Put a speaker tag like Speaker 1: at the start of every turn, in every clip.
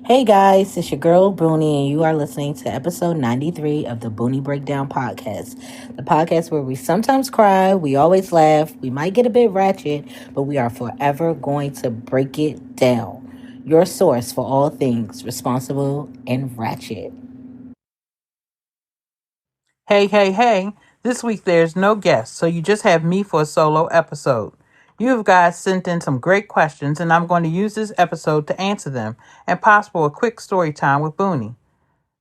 Speaker 1: Hey guys, it's your girl Boonie, and you are listening to episode 93 of the Boonie Breakdown podcast. The podcast where we sometimes cry, we always laugh, we might get a bit ratchet, but we are forever going to break it down. Your source for all things responsible and ratchet.
Speaker 2: Hey, hey, hey. This week there's no guest, so you just have me for a solo episode. You guys sent in some great questions, and I'm going to use this episode to answer them and possible a quick story time with Boonie.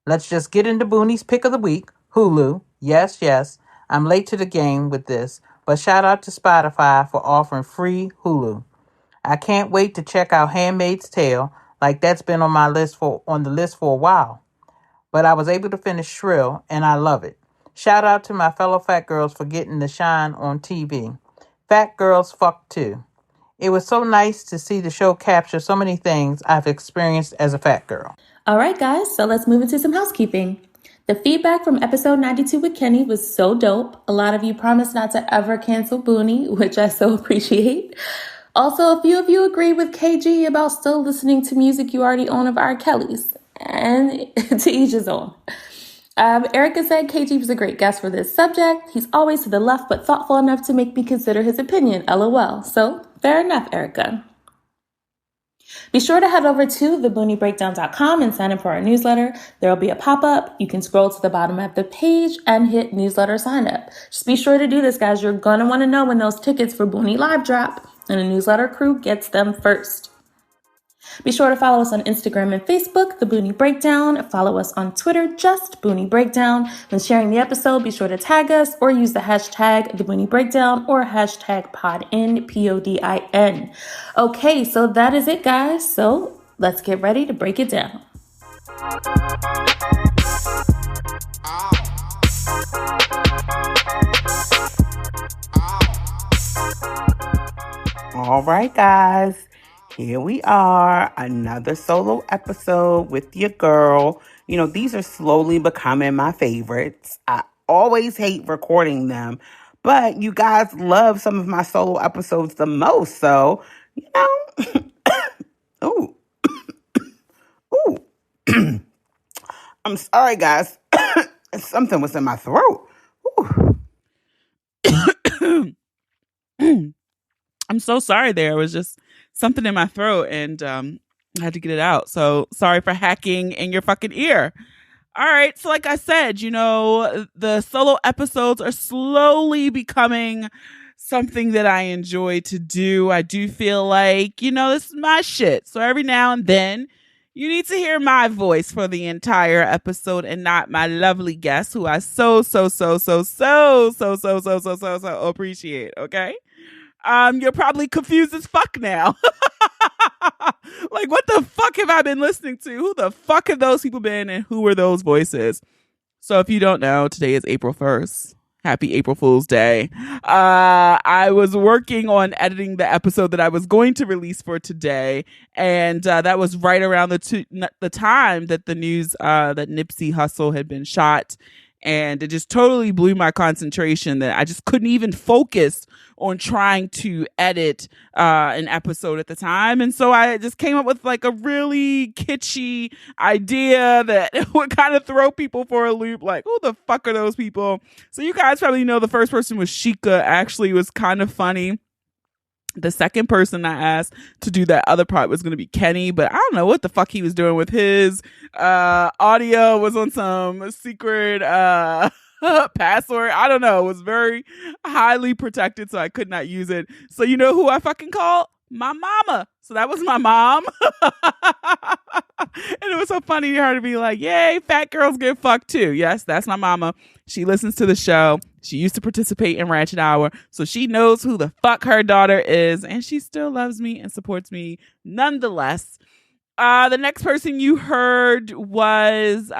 Speaker 2: Let's just get into Boonie's pick of the week, Hulu. Yes, yes, I'm late to the game with this, but shout out to Spotify for offering free Hulu. I can't wait to check out Handmaid's Tale, like that's been on the list for a while. But I was able to finish Shrill, and I love it. Shout out to my fellow fat girls for getting the shine on TV. Fat girls fuck too. It was so nice to see the show capture so many things I've experienced as a fat girl.
Speaker 3: All right, guys, so let's move into some housekeeping. The feedback from episode 92 with Kenny was so dope. A lot of you promised not to ever cancel Boonie, which I so appreciate. Also, a few of you agreed with KG about still listening to music you already own of R. Kelly's. And to each his own. Erica said KG was a great guest for this subject. He's always to the left, but thoughtful enough to make me consider his opinion. LOL. So, fair enough, Erica. Be sure to head over to thebooniebreakdown.com and sign up for our newsletter. There will be a pop-up. You can scroll to the bottom of the page and hit newsletter sign up. Just be sure to do this, guys. You're going to want to know when those tickets for Boonie Live drop, and the newsletter crew gets them first. Be sure to follow us on Instagram and Facebook, The Boonie Breakdown. Follow us on Twitter, just Boonie Breakdown. When sharing the episode, be sure to tag us or use the hashtag The Boonie Breakdown or hashtag PODIN, PODIN. Okay, so that is it, guys. So let's get ready to break it down.
Speaker 4: All right, guys. Here we are, another solo episode with your girl. You know, these are slowly becoming my favorites. I always hate recording them, but you guys love some of my solo episodes the most. So, you know, ooh, ooh. I'm sorry, guys. Something was in my throat. I'm so sorry there. It was just something in my throat and I had to get it out. So sorry for hacking in your fucking ear. All right. So like I said, you know, the solo episodes are slowly becoming something that I enjoy to do. I do feel like, you know, this is my shit. So every now and then you need to hear my voice for the entire episode and not my lovely guest who I so appreciate. Okay. You're probably confused as fuck now. Like, what the fuck have I been listening to? Who the fuck have those people been and who are those voices? So if you don't know, today is April 1st. Happy April Fool's Day. I was working on editing the episode that I was going to release for today. And that was right around the time that the news that Nipsey Hussle had been shot. And it just totally blew my concentration that I just couldn't even focus on trying to edit an episode at the time. And so I just came up with like a really kitschy idea that would kind of throw people for a loop. Like, who the fuck are those people? So you guys probably know the first person was Sheikah. Actually, was kind of funny. The second person I asked to do that other part was going to be Kenny, but I don't know what the fuck he was doing with his audio. Was on some secret password. I don't know. It was very highly protected, so I could not use it. So you know who I fucking called? My mama. So that was my mom. And it was so funny to her to be like, yay, fat girls get fucked too. Yes, that's my mama. She listens to the show. She used to participate in Ratchet Hour. So she knows who the fuck her daughter is. And she still loves me and supports me nonetheless. The next person you heard was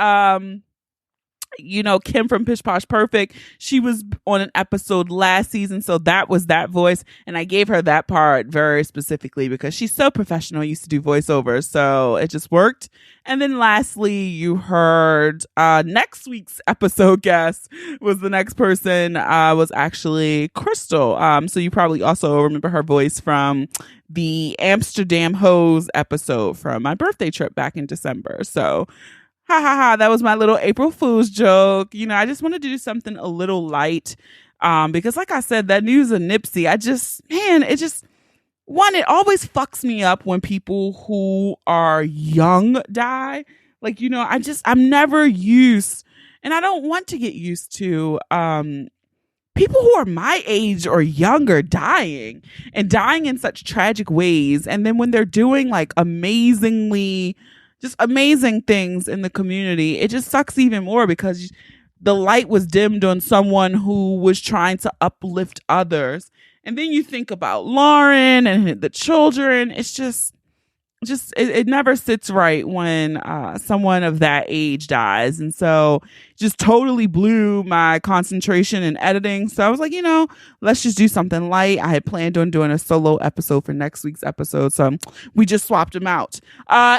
Speaker 4: Kim from Pish Posh Perfect, she was on an episode last season, so that was that voice, and I gave her that part very specifically because she's so professional, used to do voiceovers, so it just worked. And then lastly, you heard next week's episode guest was the next person, was actually Crystal. So you probably also remember her voice from the Amsterdam Hose episode from my birthday trip back in December. So ha ha ha, that was my little April Fool's joke. I just wanted to do something a little light, because like I said, that news of Nipsey, it always fucks me up when people who are young die. I'm never used, and I don't want to get used to, people who are my age or younger dying in such tragic ways. And then when they're doing like amazing things in the community, it just sucks even more because the light was dimmed on someone who was trying to uplift others. And then you think about Lauren and the children. It's just it never sits right when someone of that age dies. And so just totally blew my concentration in editing. So I was like, let's just do something light. I had planned on doing a solo episode for next week's episode, so we just swapped them out.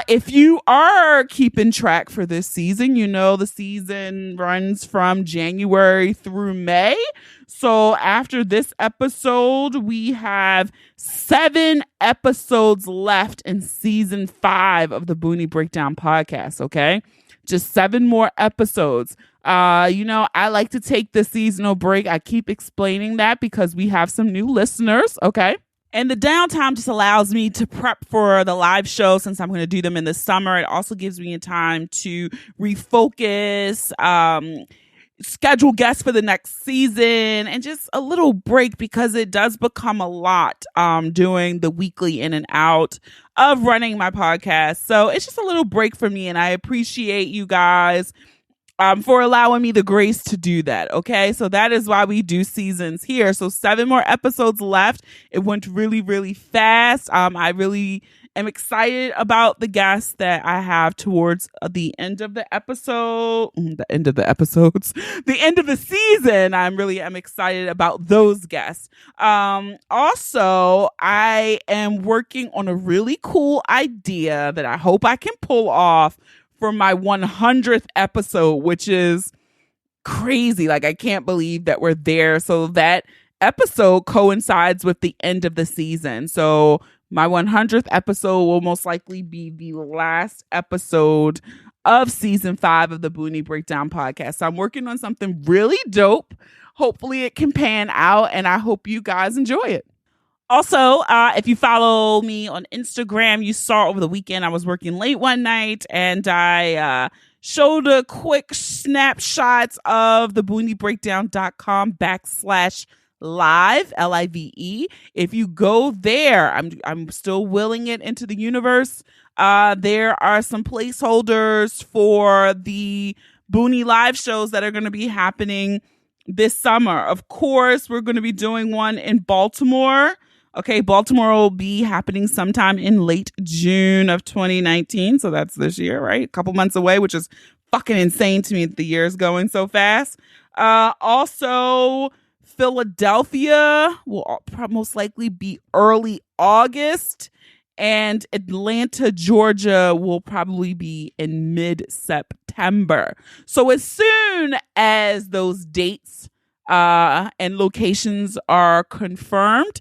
Speaker 4: If you are keeping track for this season, the season runs from January through May. So after this episode, we have 7 episodes left in season 5 of the Boonie Breakdown podcast. Okay. Just 7 more episodes. I like to take the seasonal break. I keep explaining that because we have some new listeners. Okay. And the downtime just allows me to prep for the live show since I'm going to do them in the summer. It also gives me a time to refocus, schedule guests for the next season, and just a little break because it does become a lot doing the weekly in and out of running my podcast. So it's just a little break for me, and I appreciate you guys for allowing me the grace to do that. Okay, so that is why we do seasons here. So 7 more episodes left. It went really, really fast. I really am excited about the guests that I have towards the end of the end of the season. I really am excited about those guests. Also, I am working on a really cool idea that I hope I can pull off for my 100th episode, which is crazy. Like, I can't believe that we're there. So that episode coincides with the end of the season. So my 100th episode will most likely be the last episode of season 5 of the Boonie Breakdown podcast. So I'm working on something really dope. Hopefully it can pan out, and I hope you guys enjoy it. Also, if you follow me on Instagram, you saw over the weekend I was working late one night, and I showed a quick snapshots of the booniebreakdown.com /live, LIVE. If you go there, I'm still willing it into the universe. There are some placeholders for the Boonie live shows that are going to be happening this summer. Of course, we're going to be doing one in Baltimore. Okay, Baltimore will be happening sometime in late June of 2019. So that's this year, right? A couple months away, which is fucking insane to me that the year is going so fast. Also, Philadelphia will most likely be early August, and Atlanta, Georgia will probably be in mid-September. So as soon as those dates and locations are confirmed,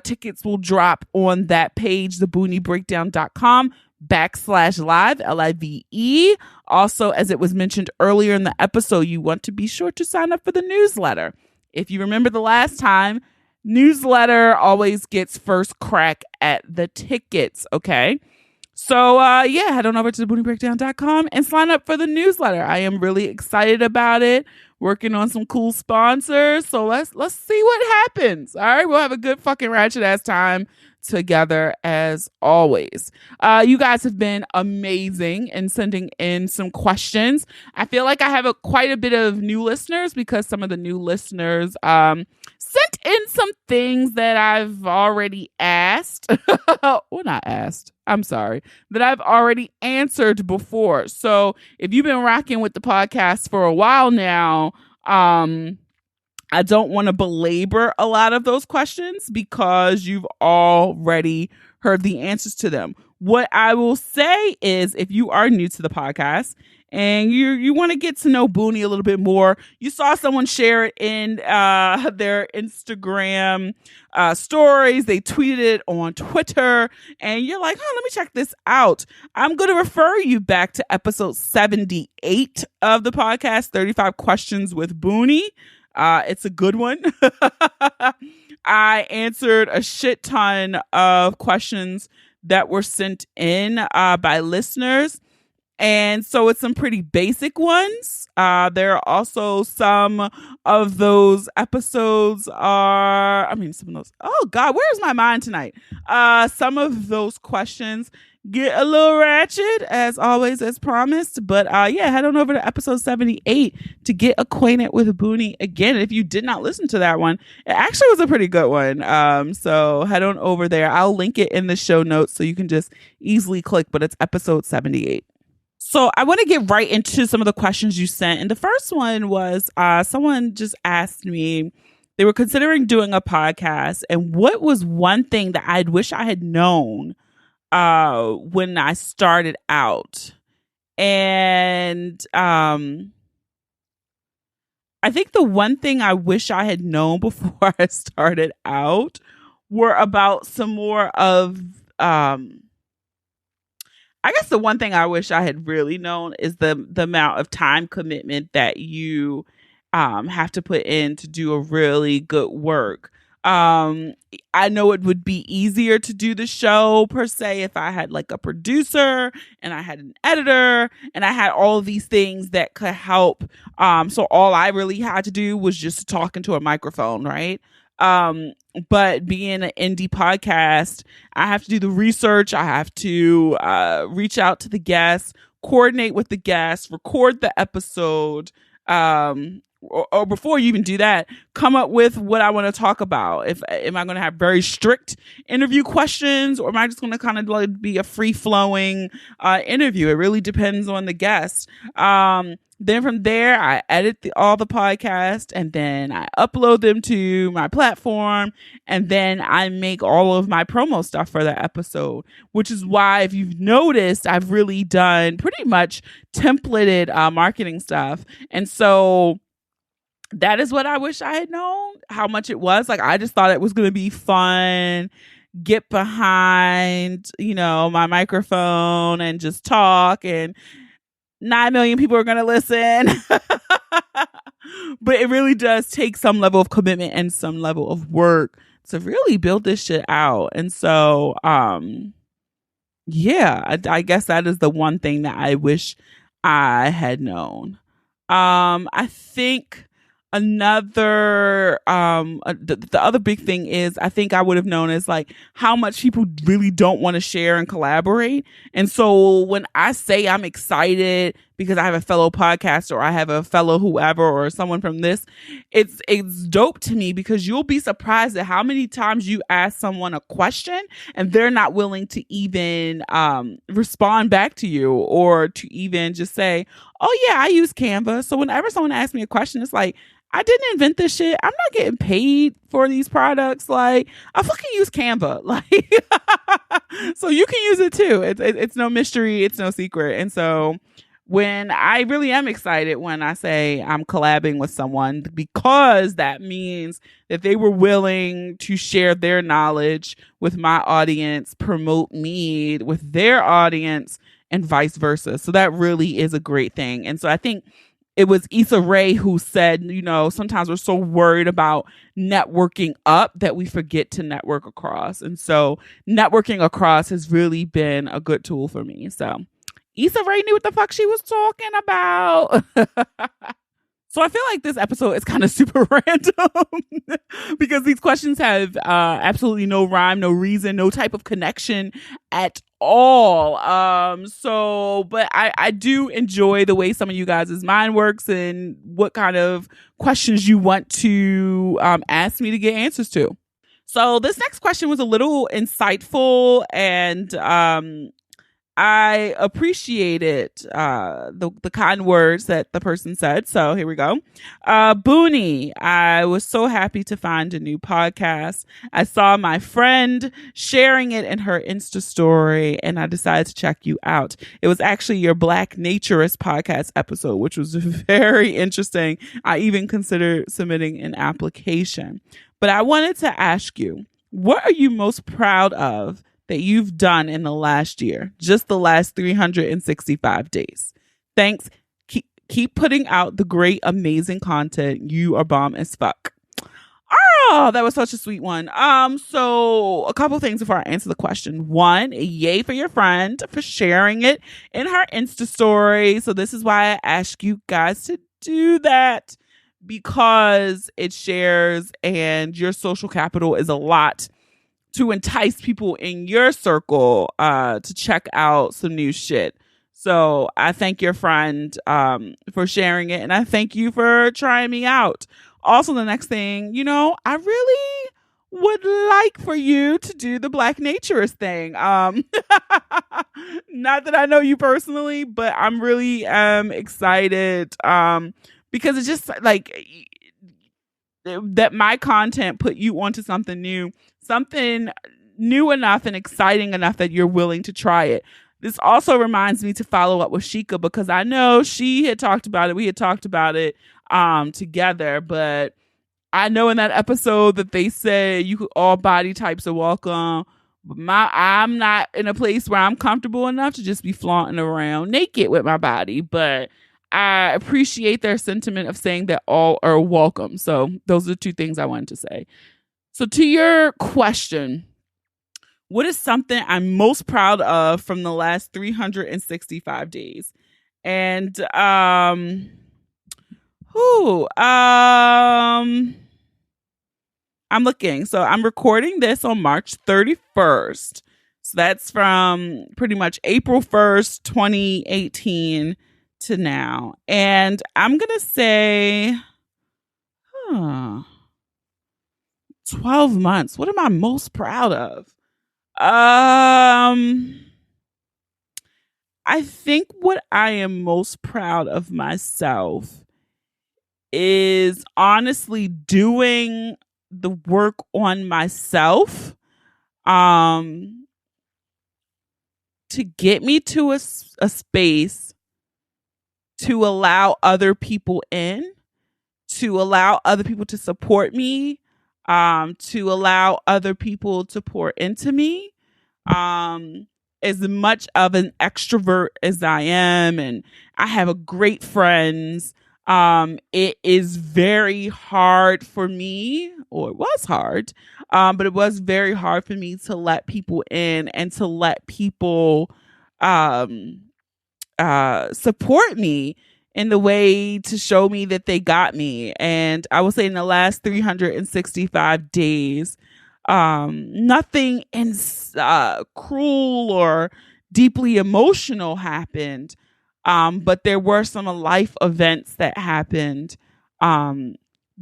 Speaker 4: tickets will drop on that page, thebooniebreakdown.com /live, LIVE. Also, as it was mentioned earlier in the episode, you want to be sure to sign up for the newsletter. If you remember the last time, newsletter always gets first crack at the tickets, okay? So, head on over to thebooniebreakdown.com and sign up for the newsletter. I am really excited about it. Working on some cool sponsors. So let's see what happens. All right, we'll have a good fucking ratchet ass time together as always. You guys have been amazing in sending in some questions. I feel like I have quite a bit of new listeners because some of the new listeners sent in some things that I've already asked. Well, not asked. I'm sorry. That I've already answered before. So if you've been rocking with the podcast for a while now, I don't want to belabor a lot of those questions because you've already heard the answers to them. What I will say is, if you are new to the podcast and you want to get to know Boonie a little bit more, you saw someone share it in their Instagram stories. They tweeted it on Twitter, and you're like, "Oh, let me check this out." I'm going to refer you back to episode 78 of the podcast, 35 Questions with Boonie. It's a good one. I answered a shit ton of questions that were sent in by listeners. And so it's some pretty basic ones. There are also some of those episodes some of those. Oh God, where's my mind tonight? Some of those questions get a little ratchet, as always, as promised. But head on over to episode 78 to get acquainted with Boonie again. If you did not listen to that one, it actually was a pretty good one. So head on over there. I'll link it in the show notes so you can just easily click, but it's episode 78. So I want to get right into some of the questions you sent. And the first one was someone just asked me, they were considering doing a podcast, and what was one thing that I'd wish I had known when I started out. And I think the one thing I wish I had known before I started out were about some more of I guess the one thing I wish I had really known is the amount of time commitment that you have to put in to do a really good work. I know it would be easier to do the show per se if I had like a producer and I had an editor and I had all of these things that could help. So all I really had to do was just talk into a microphone, right? But being an indie podcast, I have to do the research. I have to reach out to the guests, coordinate with the guests, record the episode, or before you even do that, come up with what I want to talk about. Am I going to have very strict interview questions, or am I just going to kind of like be a free flowing interview? It really depends on the guest. Then from there, I edit all the podcasts, and then I upload them to my platform, and then I make all of my promo stuff for that episode, which is why, if you've noticed, I've really done pretty much templated marketing stuff. And so that is what I wish I had known, how much it was. Like, I just thought it was going to be fun, get behind, my microphone and just talk, and 9 million people are going to listen. But it really does take some level of commitment and some level of work to really build this shit out. And so, I guess that is the one thing that I wish I had known. I think another the other big thing is, I think I would have known, is like how much people really don't want to share and collaborate. And so when I say I'm excited because I have a fellow podcaster, or I have a fellow whoever, or someone from this, it's dope to me, because you'll be surprised at how many times you ask someone a question and they're not willing to even respond back to you, or to even just say, oh yeah, I use Canva. So whenever someone asks me a question, it's like, I didn't invent this shit. I'm not getting paid for these products. Like, I fucking use Canva. Like, so you can use it too. It's no mystery. It's no secret. And so when I really am excited when I say I'm collabing with someone, because that means that they were willing to share their knowledge with my audience, promote me with their audience, and vice versa. So that really is a great thing. And so I think it was Issa Rae who said, sometimes we're so worried about networking up that we forget to network across. And so networking across has really been a good tool for me. So Issa Rae knew what the fuck she was talking about. So I feel like this episode is kind of super random because these questions have absolutely no rhyme, no reason, no type of connection at all. But I do enjoy the way some of you guys' mind works and what kind of questions you want to ask me to get answers to. So this next question was a little insightful, and I appreciated the kind words that the person said. So here we go. Boonie, I was so happy to find a new podcast. I saw my friend sharing it in her Insta story, and I decided to check you out. It was actually your Black Naturist podcast episode, which was very interesting. I even considered submitting an application. But I wanted to ask you, what are you most proud of that you've done in the last year, just the last 365 days? Thanks. Keep putting out the great, amazing content. You are bomb as fuck. Oh, that was such a sweet one. So a couple things before I answer the question. One, yay for your friend for sharing it in her Insta story. So this is why I ask you guys to do that, because it shares and your social capital is a lot to entice people in your circle to check out some new shit. So I thank your friend for sharing it, and I thank you for trying me out. Also, the next thing, I really would like for you to do the Black Naturist thing. Not that I know you personally, but I'm really excited because it's just like that my content put you onto something new enough and exciting enough that you're willing to try it. This also reminds me to follow up with Sheikah, because I know she had talked about it. We had talked about it together, but I know in that episode that they said all body types are welcome. But I'm not in a place where I'm comfortable enough to just be flaunting around naked with my body, but I appreciate their sentiment of saying that all are welcome. So those are the two things I wanted to say. So to your question, what is something I'm most proud of from the last 365 days? And I'm looking. So I'm recording this on March 31st. So that's from pretty much April 1st, 2018 to now. And I'm going to say 12 months. What am I most proud of? I think what I am most proud of myself is honestly doing the work on myself to get me to a space to allow other people in, to allow other people to support me, to allow other people to pour into me. As much of an extrovert as I am, and I have great friends, it is very hard for me, or it was hard, but it was very hard for me to let people in and to let people support me in the way to show me that they got me. And I will say in the last 365 days, nothing cruel or deeply emotional happened. But there were some life events that happened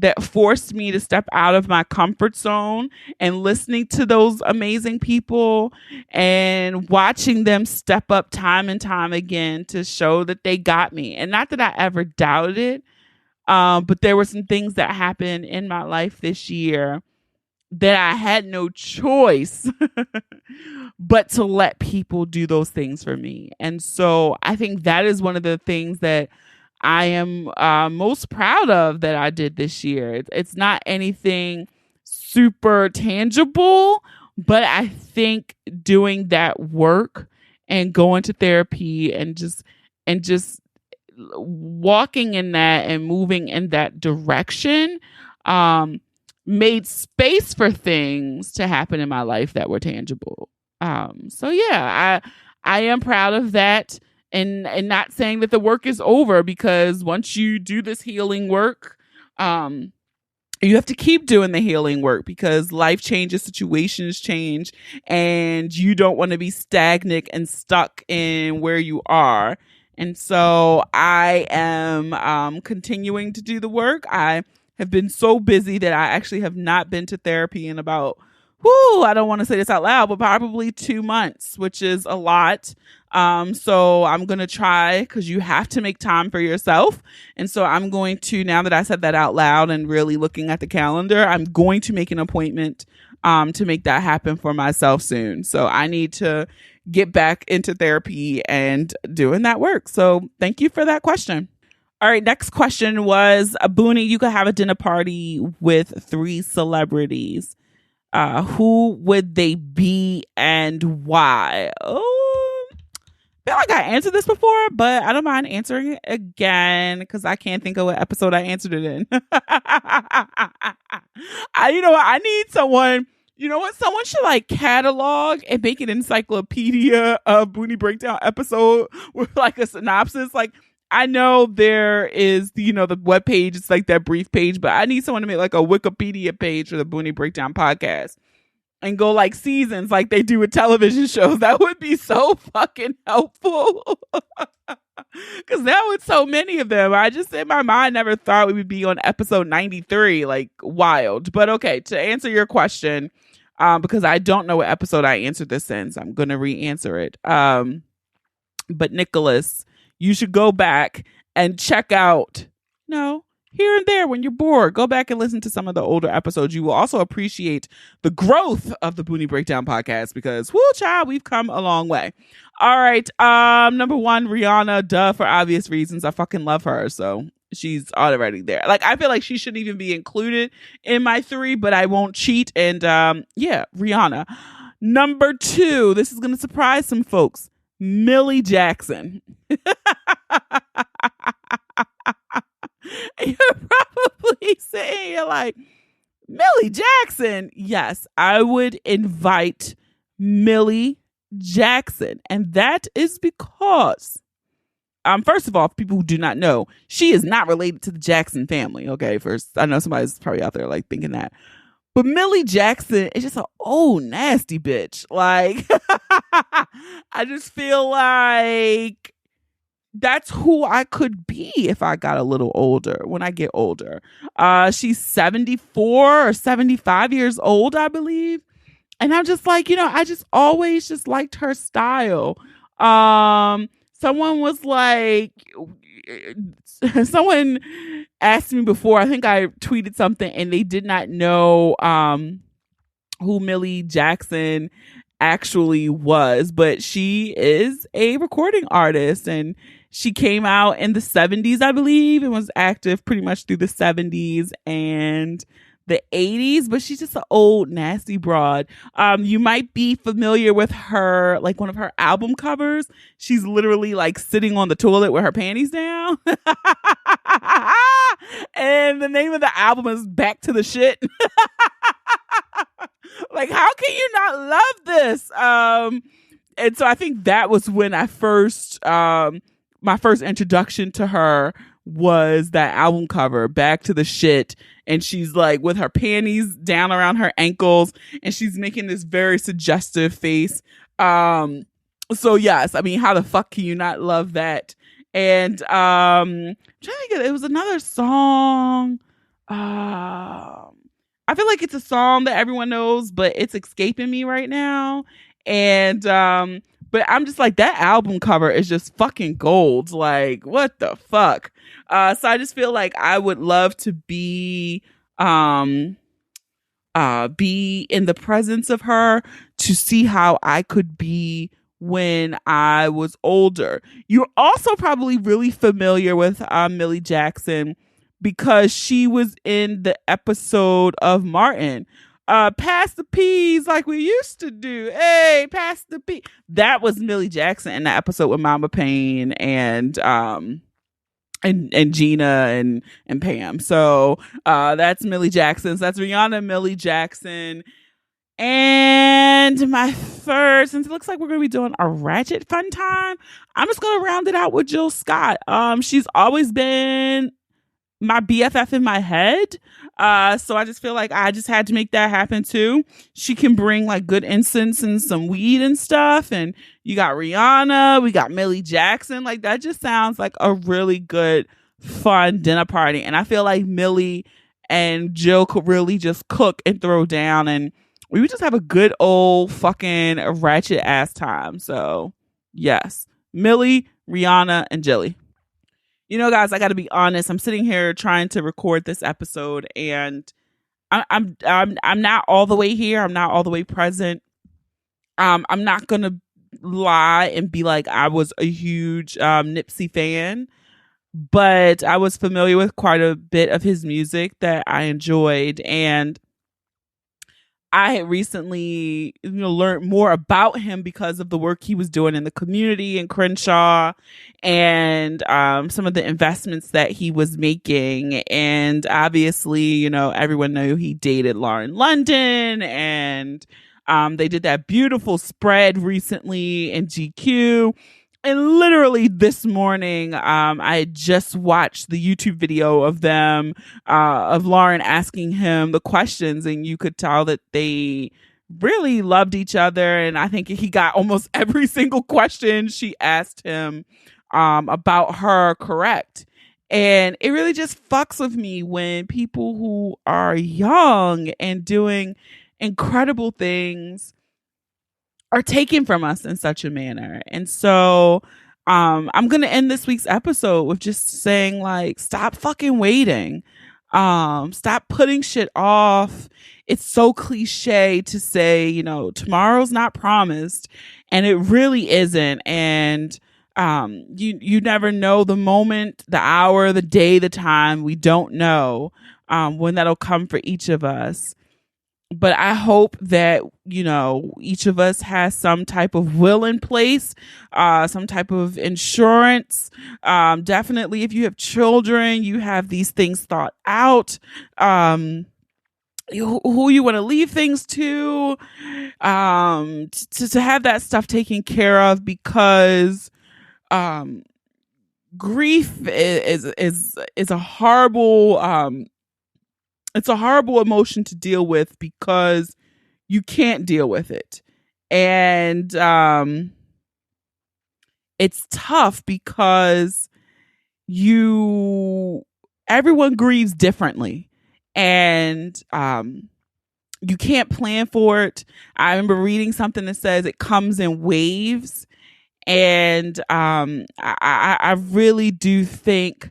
Speaker 4: that forced me to step out of my comfort zone, and listening to those amazing people and watching them step up time and time again to show that they got me. And not that I ever doubted it, but there were some things that happened in my life this year that I had no choice but to let people do those things for me. And so I think that is one of the things that I am most proud of that I did this year. It's not anything super tangible, but I think doing that work and going to therapy and just walking in that and moving in that direction made space for things to happen in my life that were tangible. So yeah, I am proud of that. and not saying that the work is over, because once you do this healing work, you have to keep doing the healing work, because life changes, situations change, and you don't want to be stagnant and stuck in where you are. And so I am continuing to do the work. I have been so busy that I actually have not been to therapy in about, I don't want to say this out loud, but probably 2 months, which is a lot. So I'm going to try, because you have to make time for yourself. And so I'm going to, now that I said that out loud and really looking at the calendar, I'm going to make an appointment to make that happen for myself soon. So I need to get back into therapy and doing that work. So thank you for that question. All right, next question was, Boonie, you could have a dinner party with 3 celebrities. Who would they be and why? Oh, I feel like I answered this before, but I don't mind answering it again, because I can't think of what episode I answered it in. You know what? I need someone. You know what? Someone should like catalog and make an encyclopedia of Boonie Breakdown episode with like a synopsis. Like, I know there is, the webpage. It's like that brief page, but I need someone to make like a Wikipedia page for the Boonie Breakdown podcast and go like seasons like they do with television shows. That would be so fucking helpful. Because now with so many of them, I just in my mind never thought we would be on episode 93. Like, wild. But okay, to answer your question, because I don't know what episode I answered this in, so I'm going to re-answer it. But Nicholas, you should go back and check out, here and there when you're bored, go back and listen to some of the older episodes. You will also appreciate the growth of the Boonie Breakdown podcast, because, whoo, child, we've come a long way. All right. Number 1, Rihanna, duh, for obvious reasons. I fucking love her. So she's already there. Like, I feel like she shouldn't even be included in my 3, but I won't cheat. And yeah, Rihanna. Number 2, this is going to surprise some folks. Millie Jackson. You're probably saying, you're like, Millie Jackson. Yes, I would invite Millie Jackson. And that is because, first of all, people who do not know, she is not related to the Jackson family. Okay, first, I know somebody's probably out there like thinking that. But Millie Jackson is just an old nasty bitch. Like, I just feel like that's who I could be if I got a little older, when I get older. She's 74 or 75 years old, I believe. And I'm just like, I just always just liked her style. Someone was like, someone asked me before, I think I tweeted something, and they did not know who Millie Jackson actually was, but she is a recording artist, and she came out in the 70s, I believe, and was active pretty much through the 70s and the 80s, but she's just an old nasty broad. You might be familiar with her, like one of her album covers. She's literally like sitting on the toilet with her panties down. And the name of the album is Back to the Shit. Like, how can you not love this? And so I think that was when I first, my first introduction to her was that album cover, Back to the Shit. And she's like with her panties down around her ankles, and she's making this very suggestive face. So yes, I mean, how the fuck can you not love that? And I'm trying to get, it was another song. I feel like it's a song that everyone knows, but it's escaping me right now. And but I'm just like, that album cover is just fucking gold. Like, what the fuck? So I just feel like I would love to be in the presence of her, to see how I could be when I was older. You're also probably really familiar with Millie Jackson because she was in the episode of Martin. Pass the peas like we used to do. Hey, pass the peas. That was Millie Jackson in the episode with Mama Payne and Gina and Pam. So that's Millie Jackson. So that's Rihanna, Millie Jackson. And my third, since it looks like we're going to be doing a ratchet fun time, I'm just going to round it out with Jill Scott. She's always been my BFF in my head. So I just feel like I just had to make that happen too. She can bring like good incense and some weed and stuff. And you got Rihanna, we got Millie Jackson. Like that just sounds like a really good, fun dinner party. And I feel like Millie and Jill could really just cook and throw down, and we would just have a good old fucking ratchet ass time. So yes, Millie, Rihanna, and Jilly. You know, guys, I got to be honest. I'm sitting here trying to record this episode, and I'm not all the way here. I'm not all the way present. I'm not gonna lie and be like I was a huge Nipsey fan, but I was familiar with quite a bit of his music that I enjoyed, and I had recently, learned more about him because of the work he was doing in the community in Crenshaw, and some of the investments that he was making. And obviously, everyone knew he dated Lauren London, and they did that beautiful spread recently in GQ. And literally this morning, I had just watched the YouTube video of them, of Lauren asking him the questions, and you could tell that they really loved each other. And I think he got almost every single question she asked him about her correct. And it really just fucks with me when people who are young and doing incredible things are taken from us in such a manner. And so I'm going to end this week's episode with just saying, like, stop fucking waiting. Stop putting shit off. It's so cliche to say, tomorrow's not promised, and it really isn't. And you never know the moment, the hour, the day, the time. We don't know when that'll come for each of us. But I hope that, each of us has some type of will in place, some type of insurance. Definitely, if you have children, you have these things thought out. Who you want to leave things to have that stuff taken care of, because grief is a horrible it's a horrible emotion to deal with, because you can't deal with it. And it's tough because everyone grieves differently, and you can't plan for it. I remember reading something that says it comes in waves. And I really do think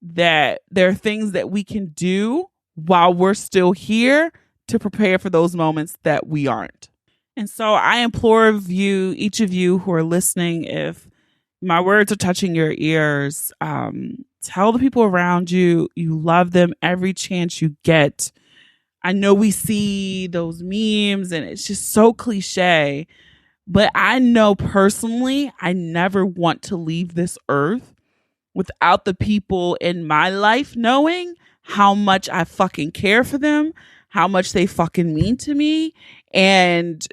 Speaker 4: that there are things that we can do while we're still here to prepare for those moments that we aren't. And so I implore of you, each of you who are listening, if my words are touching your ears, tell the people around you you love them every chance you get. I know we see those memes and it's just so cliche, but I know personally I never want to leave this earth without the people in my life knowing how much I fucking care for them, how much they fucking mean to me. And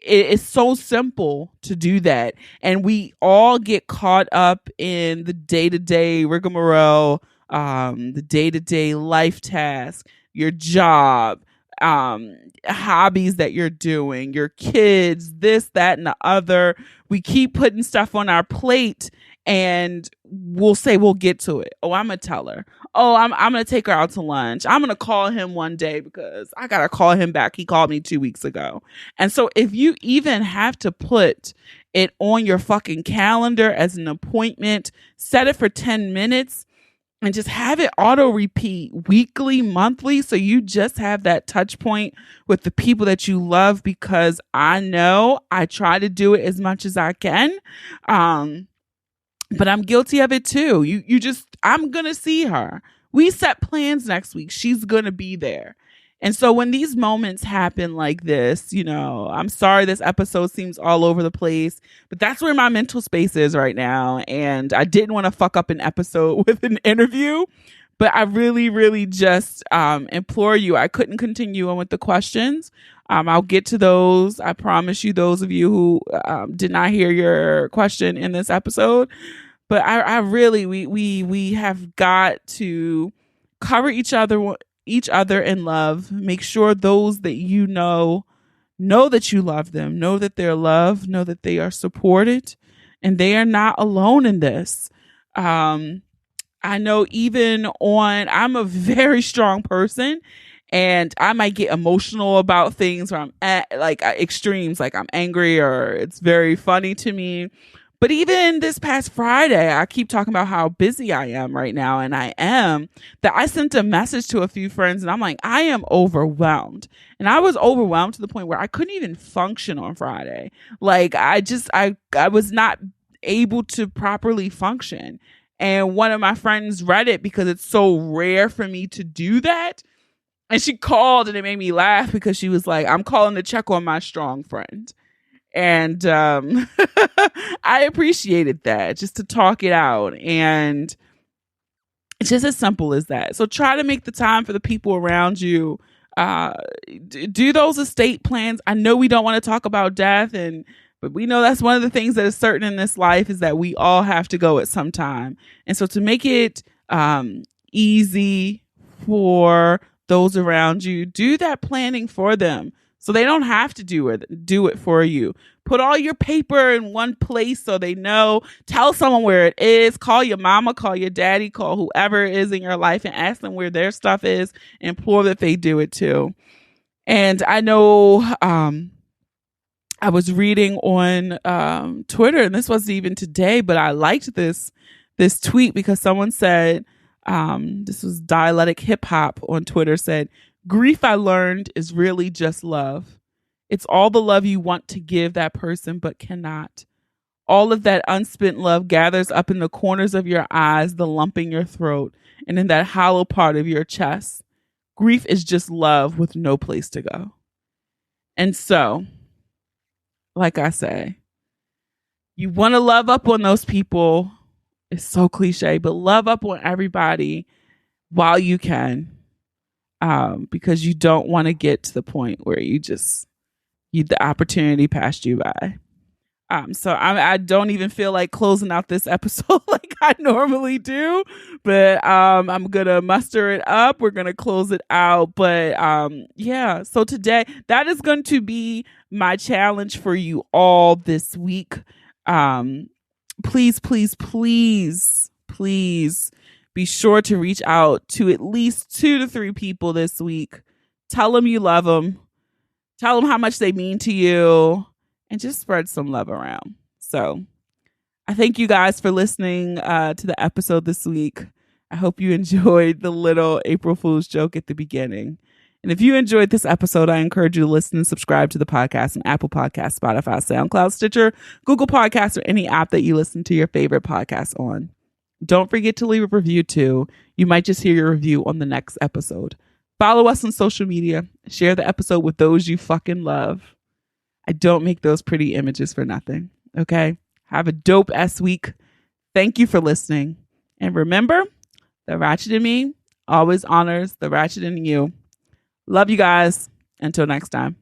Speaker 4: it's so simple to do that. And we all get caught up in the day-to-day rigmarole, the day-to-day life task, your job, hobbies that you're doing, your kids, this, that, and the other. We keep putting stuff on our plate, and we'll say we'll get to it. Oh, I'm going to tell her. Oh, I'm going to take her out to lunch. I'm going to call him one day because I got to call him back. He called me 2 weeks ago. And so if you even have to put it on your fucking calendar as an appointment, set it for 10 minutes and just have it auto repeat weekly, monthly. So you just have that touch point with the people that you love, because I know I try to do it as much as I can. But I'm guilty of it too. I'm going to see her. We set plans next week. She's going to be there. And so when these moments happen like this, I'm sorry this episode seems all over the place, but that's where my mental space is right now. And I didn't want to fuck up an episode with an interview, But I really, really just implore you. I couldn't continue on with the questions. I'll get to those. I promise you, those of you who did not hear your question in this episode. But I really, we have got to cover each other in love. Make sure those that you know that you love them, know that they're loved, know that they are supported, and they are not alone in this. I know I'm a very strong person, and I might get emotional about things where I'm at like extremes, like I'm angry or it's very funny to me. But even this past Friday, I keep talking about how busy I am right now, and I am, that I sent a message to a few friends and I'm like, I am overwhelmed. And I was overwhelmed to the point where I couldn't even function on Friday. Like I was not able to properly function. And one of my friends read it because it's so rare for me to do that. And she called and it made me laugh because she was like, I'm calling to check on my strong friend. And I appreciated that, just to talk it out. And it's just as simple as that. So try to make the time for the people around you. Do those estate plans. I know we don't want to talk about death, but we know that's one of the things that is certain in this life, is that we all have to go at some time. And so to make it easy for those around you, do that planning for them. So they don't have to do it for you. Put all your paper in one place so they know. Tell someone where it is. Call your mama, call your daddy, call whoever is in your life and ask them where their stuff is. Implore that they do it too. And I know I was reading on Twitter, and this wasn't even today, but I liked this tweet because someone said, this was Dialectic Hip Hop on Twitter, said, "Grief, I learned, is really just love. It's all the love you want to give that person but cannot. All of that unspent love gathers up in the corners of your eyes, the lump in your throat, and in that hollow part of your chest. Grief is just love with no place to go." And so, like I say, you want to love up on those people. It's so cliche, but love up on everybody while you can. Because you don't want to get to the point where the opportunity passed you by. So I don't even feel like closing out this episode like I normally do, but I'm gonna muster it up. We're gonna close it out, but yeah. So today, that is going to be my challenge for you all this week. Please, please, please, please be sure to reach out to at least 2 to 3 people this week. Tell them you love them. Tell them how much they mean to you, and just spread some love around. So I thank you guys for listening to the episode this week. I hope you enjoyed the little April Fool's joke at the beginning. And if you enjoyed this episode, I encourage you to listen and subscribe to the podcast on Apple Podcasts, Spotify, SoundCloud, Stitcher, Google Podcasts, or any app that you listen to your favorite podcasts on. Don't forget to leave a review too. You might just hear your review on the next episode. Follow us on social media. Share the episode with those you fucking love. I don't make those pretty images for nothing. Okay? Have a dope ass week. Thank you for listening. And remember, the ratchet in me always honors the ratchet in you. Love you guys. Until next time.